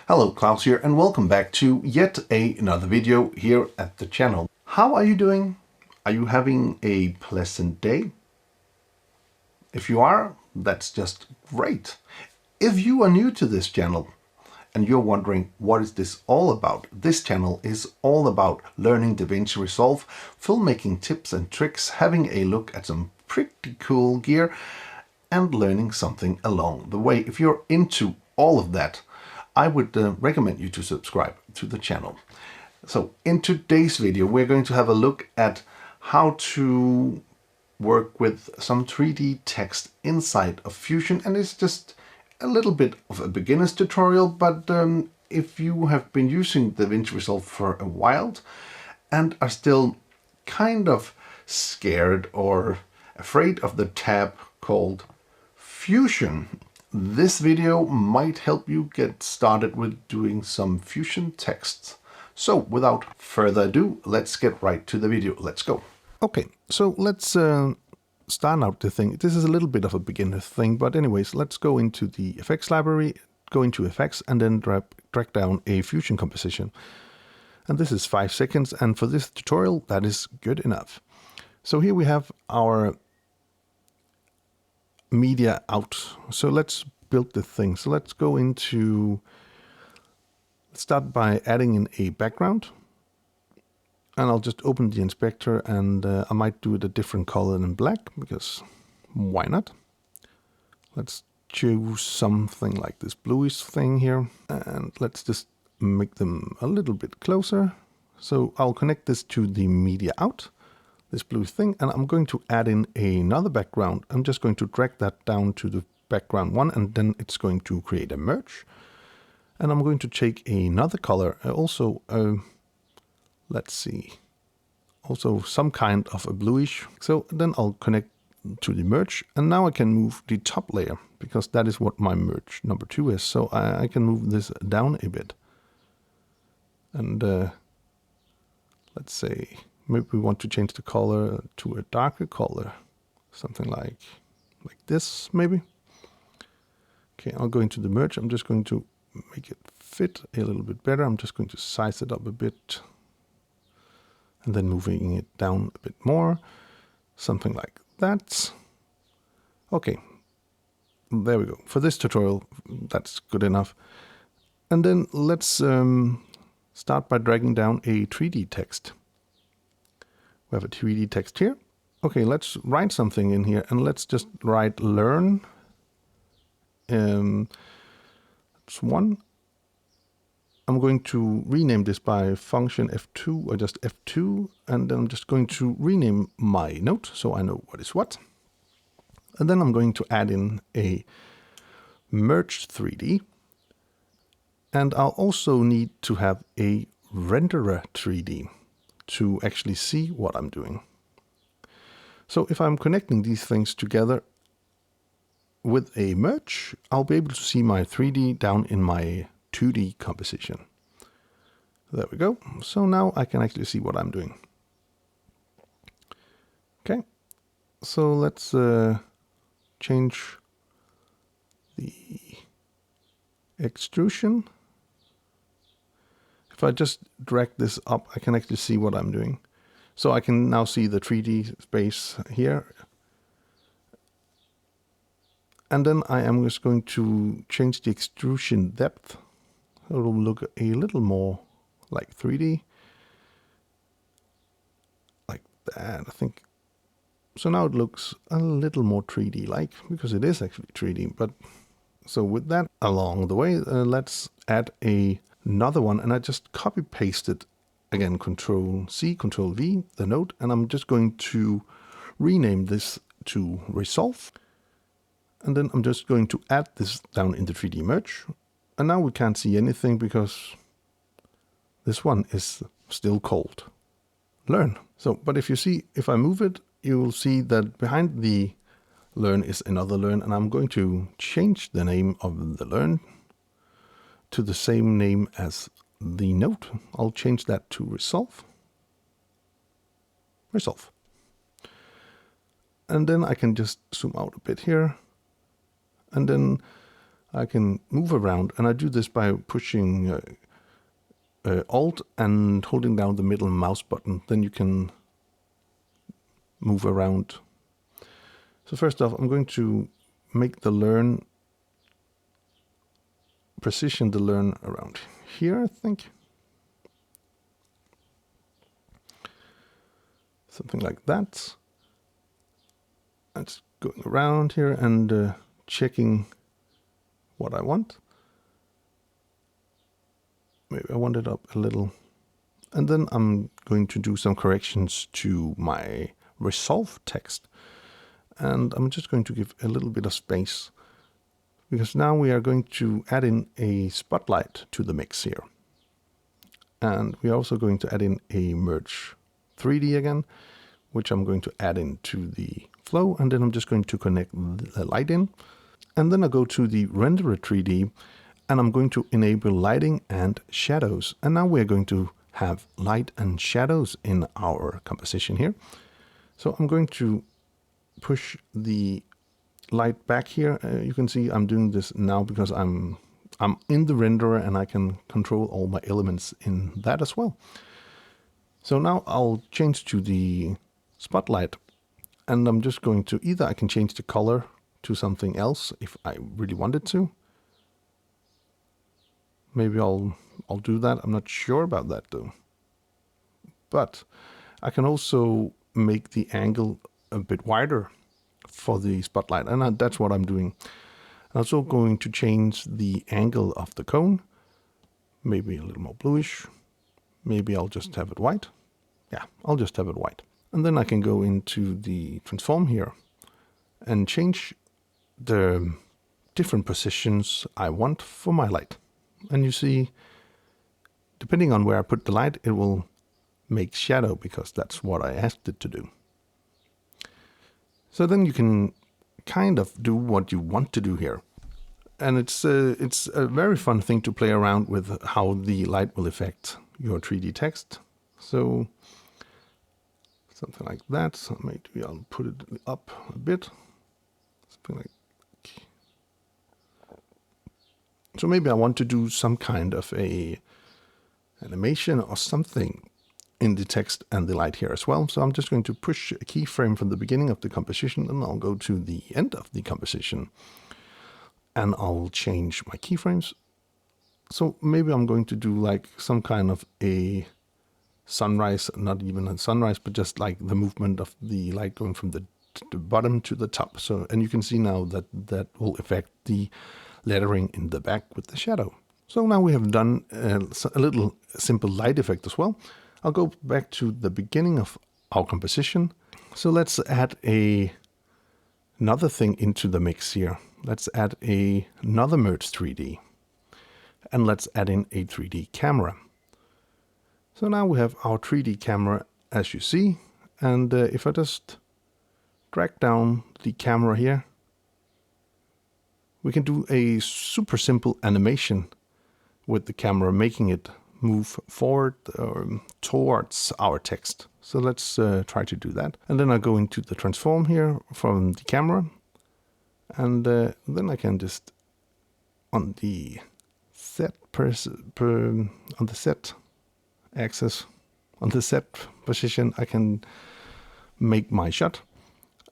Hello, Klaus here, and welcome back to yet another video here at the channel. How are you doing? Are you having a pleasant day? If you are, that's just great. If you are new to this channel and you're wondering what is this all about, this channel is all about learning Davinci Resolve, filmmaking tips and tricks, having a look at some pretty cool gear, and learning something along the way. If you're into all of that, I would recommend you to subscribe to the channel. So in today's video, we're going to have a look at how to work with some 3D text inside of Fusion. And it's just a little bit of a beginner's tutorial, but if you have been using Davinci Resolve for a while and are still kind of scared or afraid of the tab called Fusion, this video might help you get started with doing some Fusion texts. So without further ado, let's get right to the video. Let's go. Okay, so let's start out the thing. This is a little bit of a beginner thing, but anyways, let's go into the effects library, go into effects, and then drag down a Fusion composition. And this is 5 seconds, and for this tutorial, that is good enough. So here we have our media out. So let's build the thing. So let's go into, let's start by adding in a background. And I'll just open the inspector, and I might do it a different color than black, because why not? Let's choose something like this bluish thing here, and let's just make them a little bit closer. So I'll connect this to the media out, this blue thing, and I'm going to add in another background. I'm just going to drag that down to the background one, and then it's going to create a merge. And I'm going to take another color, also, let's see, also some kind of a bluish. So then I'll connect to the merge, and now I can move the top layer, because that is what my merge number 2 is. So I can move this down a bit. And let's say, maybe we want to change the color to a darker color, something like this, maybe. Okay, I'll go into the merge. I'm just going to make it fit a little bit better. I'm just going to size it up a bit, and then moving it down a bit more, something like that. Okay, there we go. For this tutorial, that's good enough. And then let's start by dragging down a 3D text. We have a 3D text here. Okay, let's write something in here, and let's just write learn. That's one. I'm going to rename this by function F2 or just F2, and then I'm just going to rename my note so I know what is what. And then I'm going to add in a merge 3D, and I'll also need to have a renderer 3D to actually see what I'm doing. So if I'm connecting these things together with a merge, I'll be able to see my 3D down in my 2D composition. There we go. So now I can actually see what I'm doing. Okay, so let's change the extrusion. If I just drag this up, I can actually see what I'm doing. So I can now see the 3D space here. And then I am just going to change the extrusion depth. It will look a little more like 3D. Like that, I think. So now it looks a little more 3D-like, because it is actually 3D. But so with that along the way, let's add another one. And I just copy-pasted, again, Control-C, Control-V, the node. And I'm just going to rename this to Resolve. And then I'm just going to add this down in the 3D merge. And now we can't see anything because this one is still called learn. So, but if you see, if I move it, you will see that behind the learn is another learn. And I'm going to change the name of the learn to the same name as the node. I'll change that to Resolve. Resolve. And then I can just zoom out a bit here. And then I can move around, and I do this by pushing Alt and holding down the middle mouse button. Then you can move around. So first off, I'm going to make the learn, position the learn around here, I think. Something like that. That's going around here and checking what I want. Maybe I want it up a little. And then I'm going to do some corrections to my resolve text. And I'm just going to give a little bit of space, because now we are going to add in a spotlight to the mix here. And we are also going to add in a merge 3D again, which I'm going to add into the flow. And then I'm just going to connect the light in. And then I go to the renderer 3D, and I'm going to enable lighting and shadows. And now we're going to have light and shadows in our composition here. So I'm going to push the light back here. You can see I'm doing this now because I'm in the renderer, and I can control all my elements in that as well. So now I'll change to the spotlight, and I'm just going to either I can change the color to something else if I really wanted to. Maybe I'll do that. I'm not sure about that though. But I can also make the angle a bit wider for the spotlight, and that's what I'm doing. I'm also going to change the angle of the cone, maybe a little more bluish. Maybe I'll just have it white. Yeah, I'll just have it white. And then I can go into the transform here and change the different positions I want for my light. And you see, depending on where I put the light, it will make shadow, because that's what I asked it to do. So then you can kind of do what you want to do here. And it's a very fun thing to play around with, how the light will affect your 3D text. So something like that. So maybe I'll put it up a bit. Something like. So maybe I want to do some kind of a animation or something in the text and the light here as well. So I'm just going to push a keyframe from the beginning of the composition, and I'll go to the end of the composition, and I'll change my keyframes. So maybe I'm going to do like some kind of a sunrise, not even a sunrise, but just like the movement of the light going from the bottom to the top. So, and you can see now that that will affect the lettering in the back with the shadow. So now we have done a little simple light effect as well. I'll go back to the beginning of our composition. So let's add another thing into the mix here. Let's add another merge 3D. And let's add in a 3D camera. So now we have our 3D camera, as you see. And if I just drag down the camera here, we can do a super simple animation with the camera, making it move forward or towards our text. So let's try to do that. And then I go into the transform here from the camera. And then I can just, on the set on the set axis, on the set position, I can make my shot.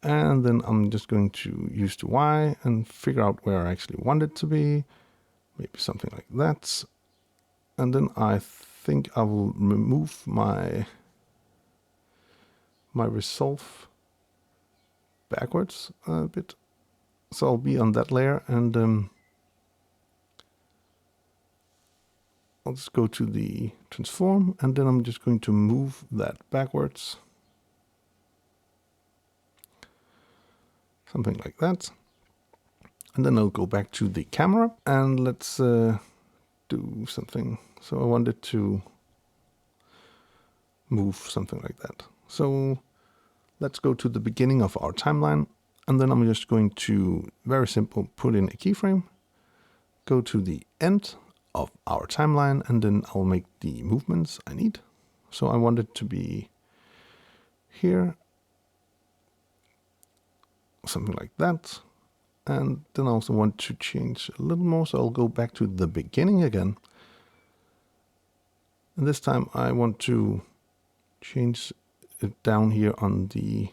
And then I'm just going to use the Y and figure out where I actually want it to be. Maybe something like that. And then I think I will remove my resolve backwards a bit. So I'll be on that layer, and I'll just go to the transform, and then I'm just going to move that backwards. Something like that. And then I'll go back to the camera, and let's do something. So I wanted to move something like that. So let's go to the beginning of our timeline, and then I'm just going to, very simple, put in a keyframe, go to the end of our timeline, and then I'll make the movements I need. So I want it to be here, something like that. And then I also want to change a little more, so I'll go back to the beginning again. And this time I want to change it down here on the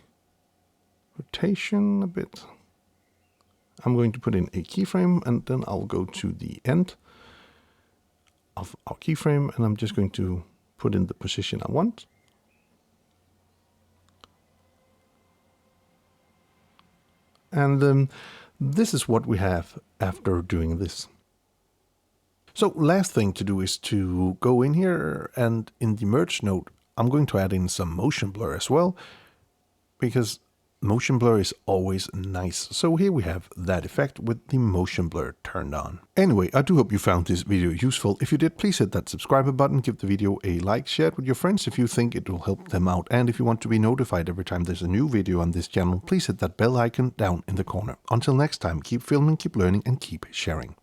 rotation a bit. I'm going to put in a keyframe, and then I'll go to the end of our keyframe, and I'm just going to put in the position I want. And this is what we have after doing this. So last thing to do is to go in here, and in the merge node, I'm going to add in some motion blur as well, because motion blur is always nice. So here we have that effect with the motion blur turned on. Anyway, I do hope you found this video useful. If you did, please hit that subscribe button, give the video a like, share it with your friends if you think it will help them out. And if you want to be notified every time there's a new video on this channel, please hit that bell icon down in the corner. Until next time, keep filming, keep learning, and keep sharing.